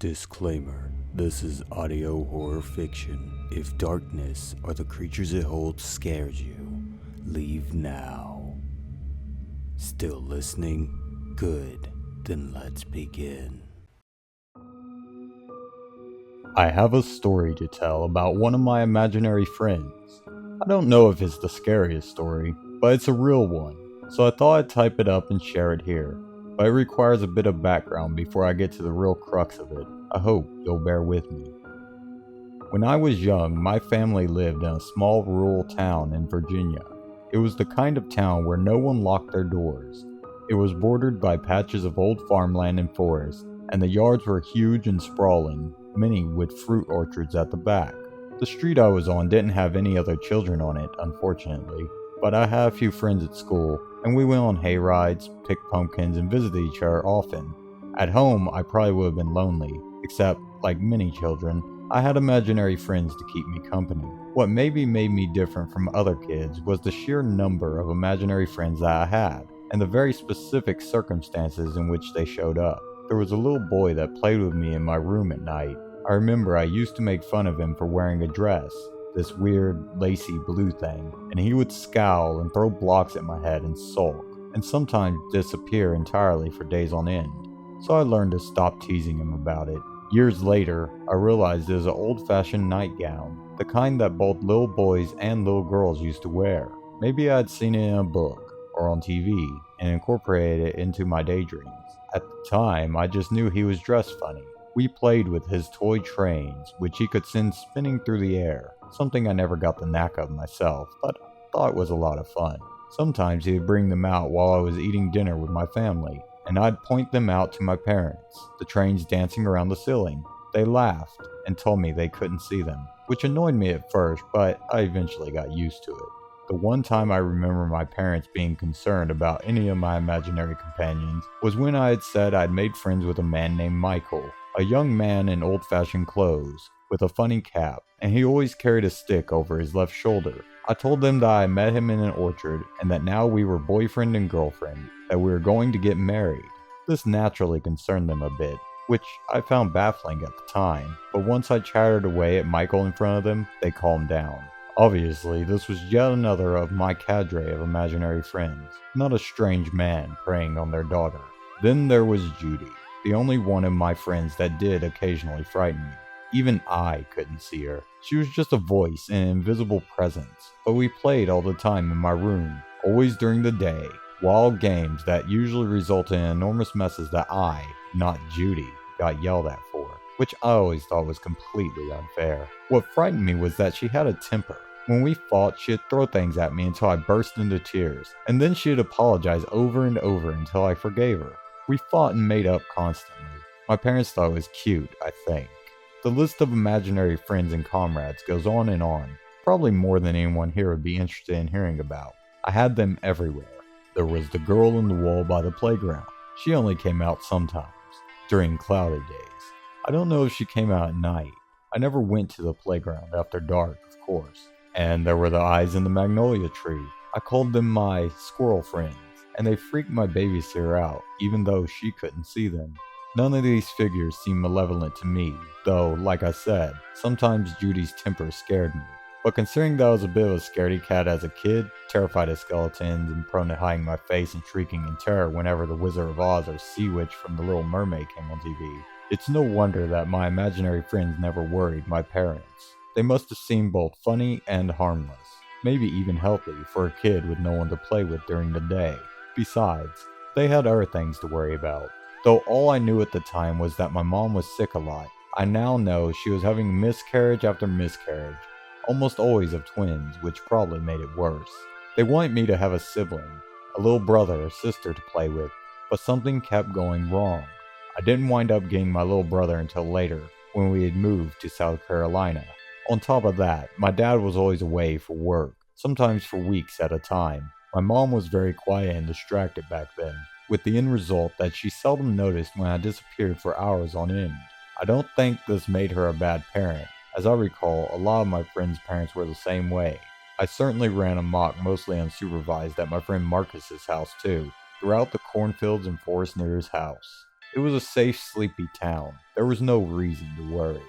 Disclaimer: this is audio horror fiction. If darkness or the creatures it holds scares you, leave now. Still listening? Good. Then let's begin. I have a story to tell about one of my imaginary friends. I don't know if it's the scariest story, but it's a real one, so I thought I'd type it up and share it here. But it requires a bit of background before I get to the real crux of it. I hope you'll bear with me. When I was young, my family lived in a small rural town in Virginia. It was the kind of town where no one locked their doors. It was bordered by patches of old farmland and forest, and the yards were huge and sprawling, many with fruit orchards at the back. The street I was on didn't have any other children on it, unfortunately, but I had a few friends at school, and we went on hay rides, picked pumpkins, and visited each other often. At home, I probably would have been lonely, except, like many children, I had imaginary friends to keep me company. What maybe made me different from other kids was the sheer number of imaginary friends that I had, and the very specific circumstances in which they showed up. There was a little boy that played with me in my room at night. I remember I used to make fun of him for wearing a dress, this weird, lacy blue thing, and he would scowl and throw blocks at my head and sulk, and sometimes disappear entirely for days on end. So I learned to stop teasing him about it. Years later, I realized it was an old-fashioned nightgown, the kind that both little boys and little girls used to wear. Maybe I had seen it in a book, or on TV, and incorporated it into my daydreams. At the time, I just knew he was dressed funny. We played with his toy trains, which he could send spinning through the air, something I never got the knack of myself, but thought was a lot of fun. Sometimes he would bring them out while I was eating dinner with my family, and I'd point them out to my parents, the trains dancing around the ceiling. They laughed and told me they couldn't see them, which annoyed me at first, but I eventually got used to it. The one time I remember my parents being concerned about any of my imaginary companions was when I had said I'd made friends with a man named Michael, a young man in old-fashioned clothes, with a funny cap, and he always carried a stick over his left shoulder. I told them that I met him in an orchard, and that now we were boyfriend and girlfriend, that we were going to get married. This naturally concerned them a bit, which I found baffling at the time, but once I chattered away at Michael in front of them, they calmed down. Obviously, this was yet another of my cadre of imaginary friends, not a strange man preying on their daughter. Then there was Judy, the only one of my friends that did occasionally frighten me. Even I couldn't see her. She was just a voice and an invisible presence, but we played all the time in my room, always during the day, wild games that usually resulted in enormous messes that I, not Judy, got yelled at for, which I always thought was completely unfair. What frightened me was that she had a temper. When we fought, she'd throw things at me until I burst into tears, and then she'd apologize over and over until I forgave her. We fought and made up constantly. My parents thought it was cute, I think. The list of imaginary friends and comrades goes on, probably more than anyone here would be interested in hearing about. I had them everywhere. There was the girl on the wall by the playground. She only came out sometimes, during cloudy days. I don't know if she came out at night. I never went to the playground after dark, of course. And there were the eyes in the magnolia tree. I called them my squirrel friends, and they freaked my babysitter out, even though she couldn't see them. None of these figures seemed malevolent to me, though, like I said, sometimes Judy's temper scared me. But considering that I was a bit of a scaredy cat as a kid, terrified of skeletons and prone to hiding my face and shrieking in terror whenever the Wizard of Oz or Sea Witch from The Little Mermaid came on TV, it's no wonder that my imaginary friends never worried my parents. They must have seemed both funny and harmless, maybe even healthy for a kid with no one to play with during the day. Besides, they had other things to worry about. Though all I knew at the time was that my mom was sick a lot, I now know she was having miscarriage after miscarriage, almost always of twins, which probably made it worse. They wanted me to have a sibling, a little brother or sister to play with, but something kept going wrong. I didn't wind up getting my little brother until later, when we had moved to South Carolina. On top of that, my dad was always away for work, sometimes for weeks at a time. My mom was very quiet and distracted back then, with the end result that she seldom noticed when I disappeared for hours on end. I don't think this made her a bad parent. As I recall, a lot of my friends' parents were the same way. I certainly ran amok mostly unsupervised at my friend Marcus's house too, throughout the cornfields and forest near his house. It was a safe, sleepy town. There was no reason to worry.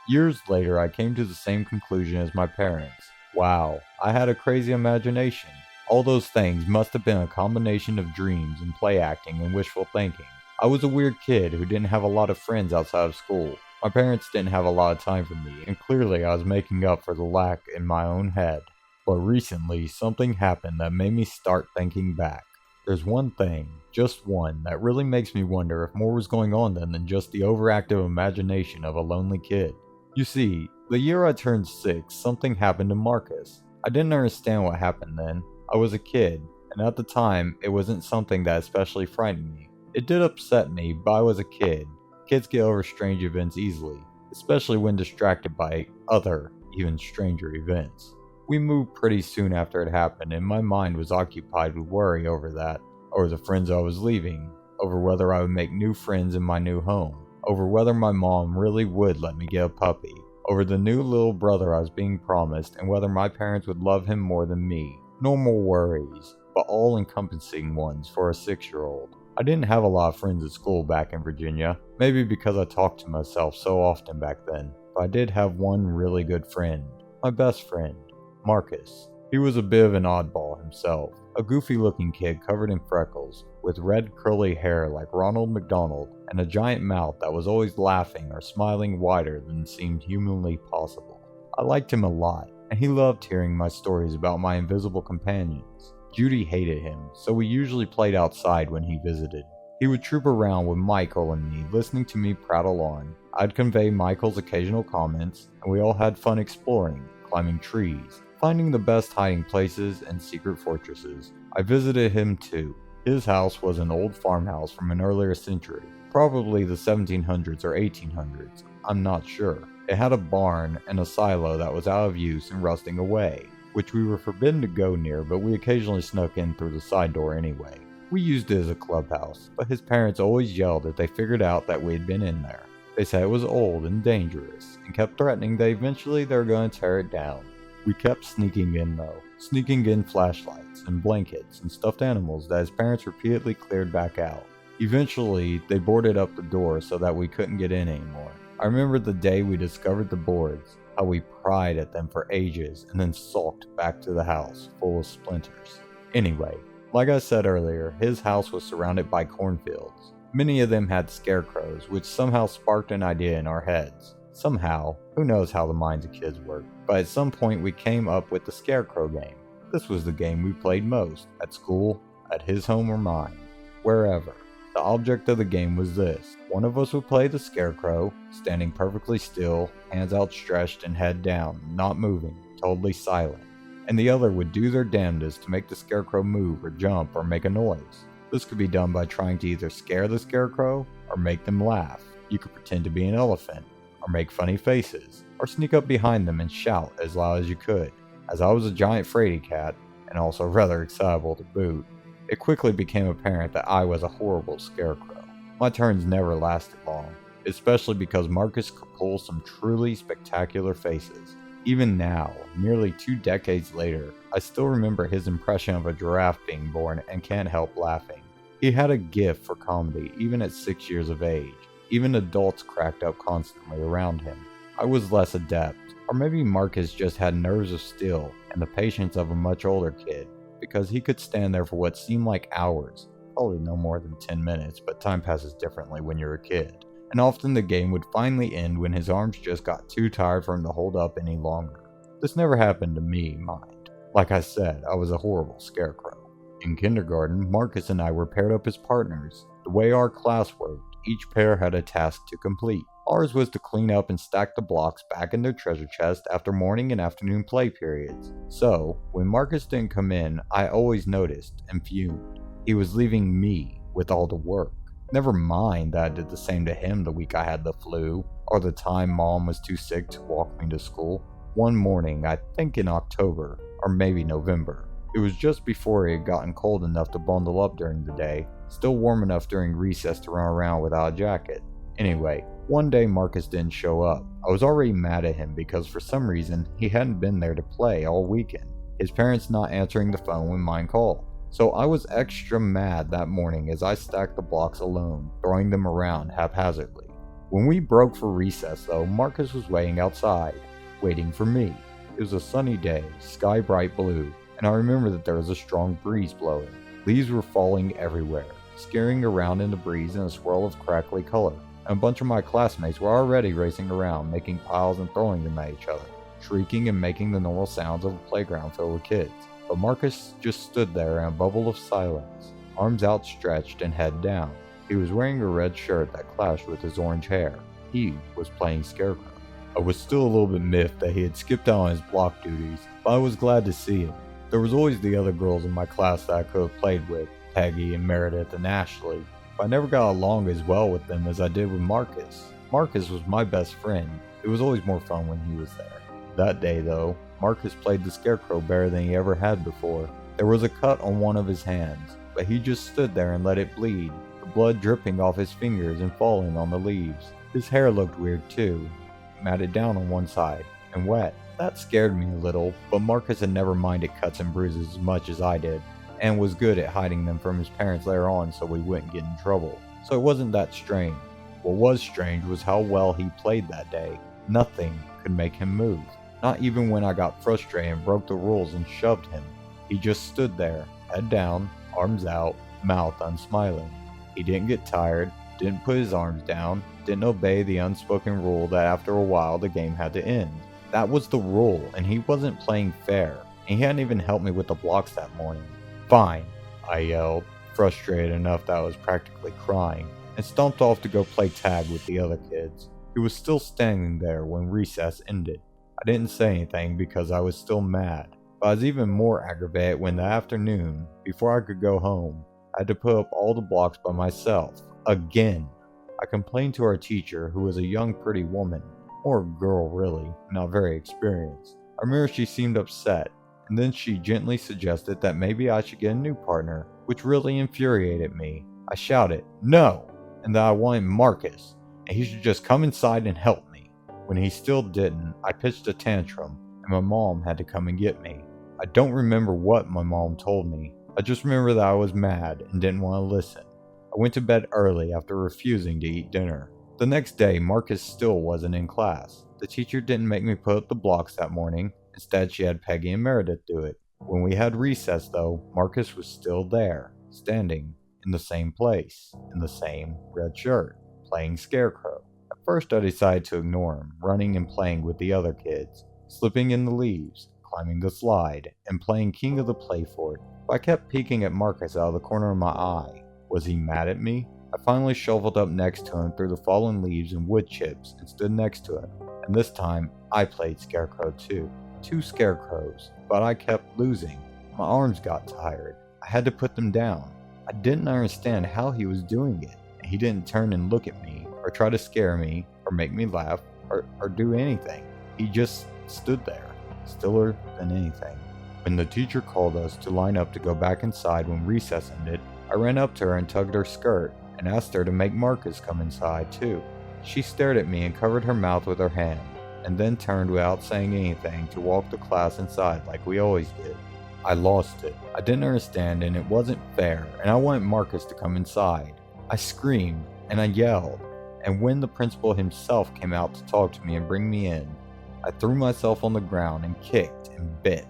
Years later, I came to the same conclusion as my parents. Wow, I had a crazy imagination. All those things must have been a combination of dreams and play acting and wishful thinking. I was a weird kid who didn't have a lot of friends outside of school. My parents didn't have a lot of time for me, and clearly I was making up for the lack in my own head. But recently, something happened that made me start thinking back. There's one thing, just one, that really makes me wonder if more was going on then than just the overactive imagination of a lonely kid. You see, the year I turned 6, something happened to Marcus. I didn't understand what happened then. I was a kid, and at the time, it wasn't something that especially frightened me. It did upset me, but I was a kid. Kids get over strange events easily, especially when distracted by other, even stranger events. We moved pretty soon after it happened, and my mind was occupied with worry over that, over the friends I was leaving, over whether I would make new friends in my new home, over whether my mom really would let me get a puppy, over the new little brother I was being promised, and whether my parents would love him more than me. Normal worries, but all-encompassing ones for a 6-year-old. I didn't have a lot of friends at school back in Virginia, maybe because I talked to myself so often back then, but I did have one really good friend, my best friend, Marcus. He was a bit of an oddball himself, a goofy-looking kid covered in freckles, with red curly hair like Ronald McDonald, and a giant mouth that was always laughing or smiling wider than seemed humanly possible. I liked him a lot, and he loved hearing my stories about my invisible companions. Judy hated him, so we usually played outside when he visited. He would troop around with Michael and me, listening to me prattle on. I'd convey Michael's occasional comments, and we all had fun exploring, climbing trees, finding the best hiding places and secret fortresses. I visited him too. His house was an old farmhouse from an earlier century, probably the 1700s or 1800s, I'm not sure. It had a barn and a silo that was out of use and rusting away, which we were forbidden to go near, but we occasionally snuck in through the side door anyway. We used it as a clubhouse, but his parents always yelled if they figured out that we had been in there. They said it was old and dangerous, and kept threatening that eventually they were going to tear it down. We kept sneaking in though, sneaking in flashlights and blankets and stuffed animals that his parents repeatedly cleared back out. Eventually, they boarded up the door so that we couldn't get in anymore. I remember the day we discovered the boards, how we pried at them for ages and then sulked back to the house, full of splinters. Anyway, like I said earlier, his house was surrounded by cornfields. Many of them had scarecrows, which somehow sparked an idea in our heads. Somehow, who knows how the minds of kids work, but at some point we came up with the Scarecrow Game. This was the game we played most, at school, at his home or mine, wherever. The object of the game was this. One of us would play the scarecrow, standing perfectly still, hands outstretched and head down, not moving, totally silent. And the other would do their damnedest to make the scarecrow move or jump or make a noise. This could be done by trying to either scare the scarecrow or make them laugh. You could pretend to be an elephant, or make funny faces, or sneak up behind them and shout as loud as you could. As I was a giant fraidy cat, and also rather excitable to boot, it quickly became apparent that I was a horrible scarecrow. My turns never lasted long, especially because Marcus could pull some truly spectacular faces. Even now, nearly 2 decades later, I still remember his impression of a giraffe being born and can't help laughing. He had a gift for comedy even at 6 years of age. Even adults cracked up constantly around him. I was less adept, or maybe Marcus just had nerves of steel and the patience of a much older kid, because he could stand there for what seemed like hours, probably no more than 10 minutes, but time passes differently when you're a kid. And often the game would finally end when his arms just got too tired for him to hold up any longer. This never happened to me, mind. Like I said, I was a horrible scarecrow. In kindergarten, Marcus and I were paired up as partners. The way our class worked, each pair had a task to complete. Ours was to clean up and stack the blocks back in their treasure chest after morning and afternoon play periods. So, when Marcus didn't come in, I always noticed and fumed. He was leaving me with all the work. Never mind that I did the same to him the week I had the flu, or the time Mom was too sick to walk me to school. One morning, I think in October, or maybe November, it was just before it had gotten cold enough to bundle up during the day, still warm enough during recess to run around without a jacket. Anyway, one day Marcus didn't show up. I was already mad at him because for some reason he hadn't been there to play all weekend, his parents not answering the phone when mine called. So I was extra mad that morning as I stacked the blocks alone, throwing them around haphazardly. When we broke for recess though, Marcus was waiting outside, waiting for me. It was a sunny day, sky bright blue, and I remember that there was a strong breeze blowing. Leaves were falling everywhere, skittering around in the breeze in a swirl of crackly color, and a bunch of my classmates were already racing around, making piles and throwing them at each other, shrieking and making the normal sounds of a playground filled with kids. But Marcus just stood there in a bubble of silence, arms outstretched and head down. He was wearing a red shirt that clashed with his orange hair. He was playing Scarecrow. I was still a little bit miffed that he had skipped out on his block duties, but I was glad to see him. There was always the other girls in my class that I could have played with, Peggy and Meredith and Ashley, but I never got along as well with them as I did with Marcus. Marcus was my best friend. It was always more fun when he was there. That day, though, Marcus played the Scarecrow better than he ever had before. There was a cut on one of his hands, but he just stood there and let it bleed, the blood dripping off his fingers and falling on the leaves. His hair looked weird too, matted down on one side, and wet. That scared me a little, but Marcus had never minded cuts and bruises as much as I did, and was good at hiding them from his parents later on so we wouldn't get in trouble. So it wasn't that strange. What was strange was how well he played that day. Nothing could make him move. Not even when I got frustrated and broke the rules and shoved him. He just stood there, head down, arms out, mouth unsmiling. He didn't get tired, didn't put his arms down, didn't obey the unspoken rule that after a while the game had to end. That was the rule, and he wasn't playing fair, and he hadn't even helped me with the blocks that morning. Fine, I yelled, frustrated enough that I was practically crying, and stomped off to go play tag with the other kids. He was still standing there when recess ended. I didn't say anything because I was still mad, but I was even more aggravated when the afternoon, before I could go home, I had to put up all the blocks by myself. Again. I complained to our teacher, who was a young pretty woman, or girl really, not very experienced. I remember she seemed upset, and then she gently suggested that maybe I should get a new partner, which really infuriated me. I shouted, "No!" and that I wanted Marcus, and he should just come inside and help me. When he still didn't, I pitched a tantrum, and my mom had to come and get me. I don't remember what my mom told me. I just remember that I was mad and didn't want to listen. I went to bed early after refusing to eat dinner. The next day, Marcus still wasn't in class. The teacher didn't make me put up the blocks that morning. Instead, she had Peggy and Meredith do it. When we had recess, though, Marcus was still there, standing in the same place, in the same red shirt, playing Scarecrow. At first, I decided to ignore him, running and playing with the other kids, slipping in the leaves, climbing the slide, and playing King of the Play Fort. But I kept peeking at Marcus out of the corner of my eye. Was he mad at me? I finally shoveled up next to him through the fallen leaves and wood chips and stood next to him. And this time, I played Scarecrow too. 2 scarecrows, but I kept losing. My arms got tired. I had to put them down. I didn't understand how he was doing it. He didn't turn and look at me, or try to scare me, or make me laugh, or do anything. He just stood there, stiller than anything. When the teacher called us to line up to go back inside when recess ended, I ran up to her and tugged her skirt, and asked her to make Marcus come inside too. She stared at me and covered her mouth with her hand, and then turned without saying anything to walk the class inside like we always did. I lost it. I didn't understand, and it wasn't fair, and I wanted Marcus to come inside. I screamed, and I yelled, and when the principal himself came out to talk to me and bring me in, I threw myself on the ground and kicked and bit.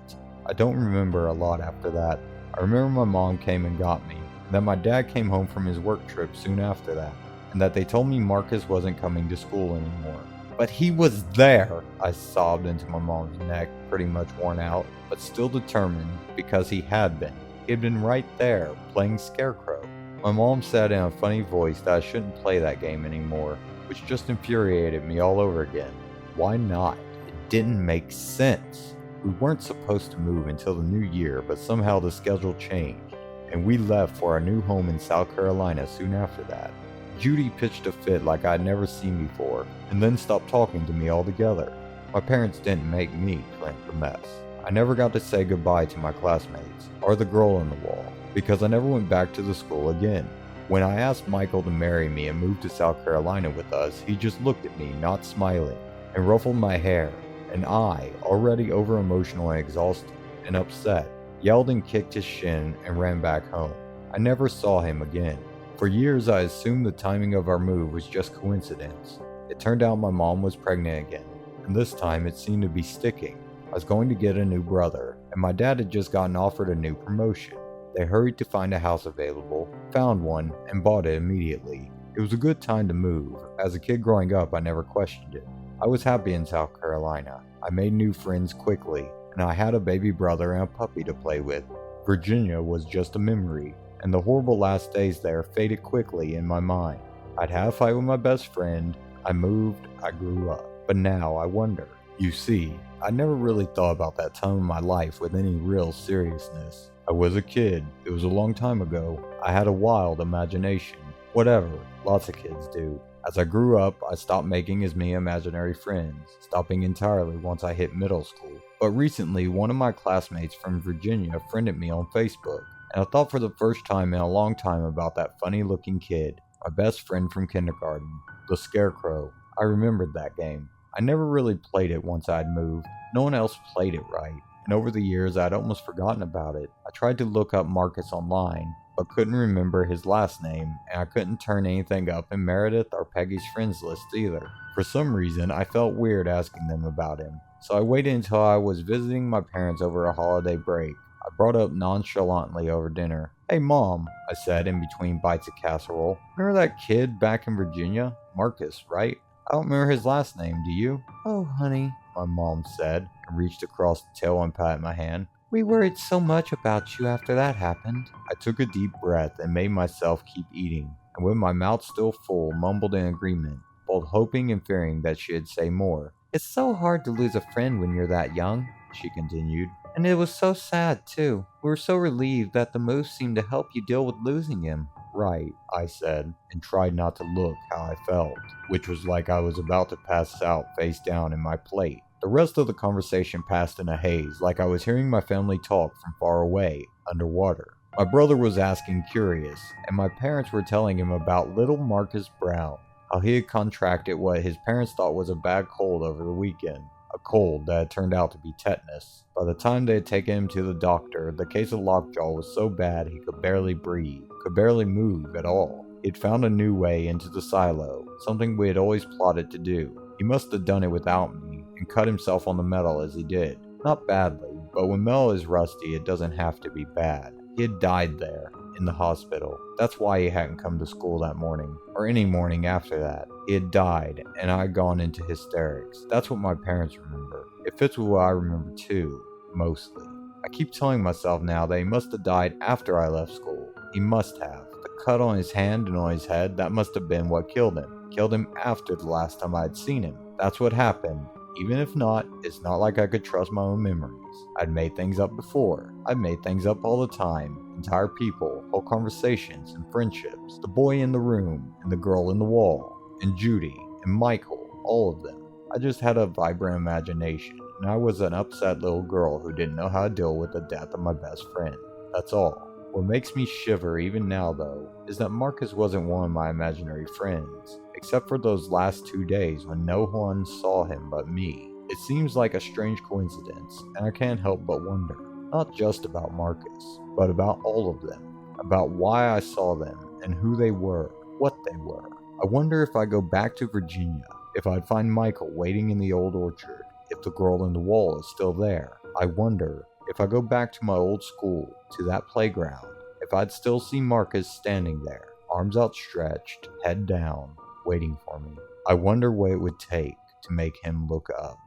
I don't remember a lot after that. I remember my mom came and got me, and that my dad came home from his work trip soon after that, and that they told me Marcus wasn't coming to school anymore. But he was there! I sobbed into my mom's neck, pretty much worn out, but still determined, because he had been. He had been right there, playing Scarecrow. My mom said in a funny voice that I shouldn't play that game anymore, which just infuriated me all over again. Why not? It didn't make sense. We weren't supposed to move until the new year, but somehow the schedule changed, and we left for our new home in South Carolina soon after that. Judy pitched a fit like I'd never seen before, and then stopped talking to me altogether. My parents didn't make me clean the mess. I never got to say goodbye to my classmates, or the girl on the wall, because I never went back to the school again. When I asked Michael to marry me and move to South Carolina with us, he just looked at me, not smiling, and ruffled my hair, and I, already over-emotional and exhausted and upset, yelled and kicked his shin, and ran back home. I never saw him again. For years, I assumed the timing of our move was just coincidence. It turned out my mom was pregnant again, and this time it seemed to be sticking. I was going to get a new brother, and my dad had just gotten offered a new promotion. They hurried to find a house available, found one, and bought it immediately. It was a good time to move. As a kid growing up, I never questioned it. I was happy in South Carolina. I made new friends quickly, and I had a baby brother and a puppy to play with. Virginia was just a memory, and the horrible last days there faded quickly in my mind. I'd had a fight with my best friend, I moved, I grew up. But now I wonder. You see, I never really thought about that time in my life with any real seriousness. I was a kid, it was a long time ago. I had a wild imagination. Whatever, lots of kids do. As I grew up, I stopped making as many imaginary friends, stopping entirely once I hit middle school. But recently, one of my classmates from Virginia friended me on Facebook, and I thought for the first time in a long time about that funny-looking kid, my best friend from kindergarten, the Scarecrow. I remembered that game. I never really played it once I'd moved. No one else played it right, and over the years I'd almost forgotten about it. I tried to look up Marcus online, but couldn't remember his last name, and I couldn't turn anything up in Meredith or Peggy's friends list either. For some reason, I felt weird asking them about him, so I waited until I was visiting my parents over a holiday break. I brought up nonchalantly over dinner. "Hey Mom," I said in between bites of casserole. "Remember that kid back in Virginia? Marcus, right? I don't remember his last name, do you?" "Oh, honey," my mom said, and reached across the tail and patted my hand. "We worried so much about you after that happened." I took a deep breath and made myself keep eating, and with my mouth still full, mumbled in agreement, both hoping and fearing that she'd say more. "It's so hard to lose a friend when you're that young," she continued. "And it was so sad, too. We were so relieved that the move seemed to help you deal with losing him." "Right," I said, and tried not to look how I felt, which was like I was about to pass out face down in my plate. The rest of the conversation passed in a haze, like I was hearing my family talk from far away, underwater. My brother was asking curious, and my parents were telling him about little Marcus Brown, how he had contracted what his parents thought was a bad cold over the weekend. A cold that had turned out to be tetanus. By the time they had taken him to the doctor, the case of lockjaw was so bad he could barely breathe, could barely move at all. He'd found a new way into the silo, something we had always plotted to do. He must have done it without me, and cut himself on the metal as he did. Not badly, but when metal is rusty, it doesn't have to be bad. He had died there, in the hospital. That's why he hadn't come to school that morning, or any morning after that. He had died, and I had gone into hysterics. That's what my parents remember. It fits with what I remember too, mostly. I keep telling myself now that he must have died after I left school. He must have. The cut on his hand and on his head, that must have been what killed him. Killed him after the last time I had seen him. That's what happened. Even if not, it's not like I could trust my own memories. I'd made things up before. I'd made things up all the time. Entire people, whole conversations and friendships. The boy in the room, and the girl in the wall, and Judy, and Michael, all of them. I just had a vibrant imagination, and I was an upset little girl who didn't know how to deal with the death of my best friend. That's all. What makes me shiver even now, though, is that Marcus wasn't one of my imaginary friends, except for those last 2 days when no one saw him but me. It seems like a strange coincidence, and I can't help but wonder, not just about Marcus, but about all of them, about why I saw them, and who they were, what they were. I wonder if I go back to Virginia, if I'd find Michael waiting in the old orchard, if the girl in the wall is still there. I wonder if I go back to my old school, to that playground, if I'd still see Marcus standing there, arms outstretched, head down, waiting for me. I wonder what it would take to make him look up.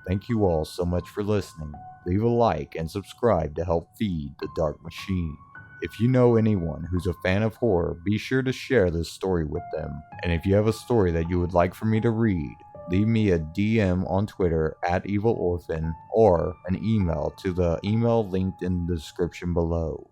Thank you all so much for listening. Leave a like and subscribe to help feed the dark machine. If you know anyone who's a fan of horror, be sure to share this story with them. And if you have a story that you would like for me to read, leave me a DM on Twitter @EvilOrphan or an email to the email linked in the description below.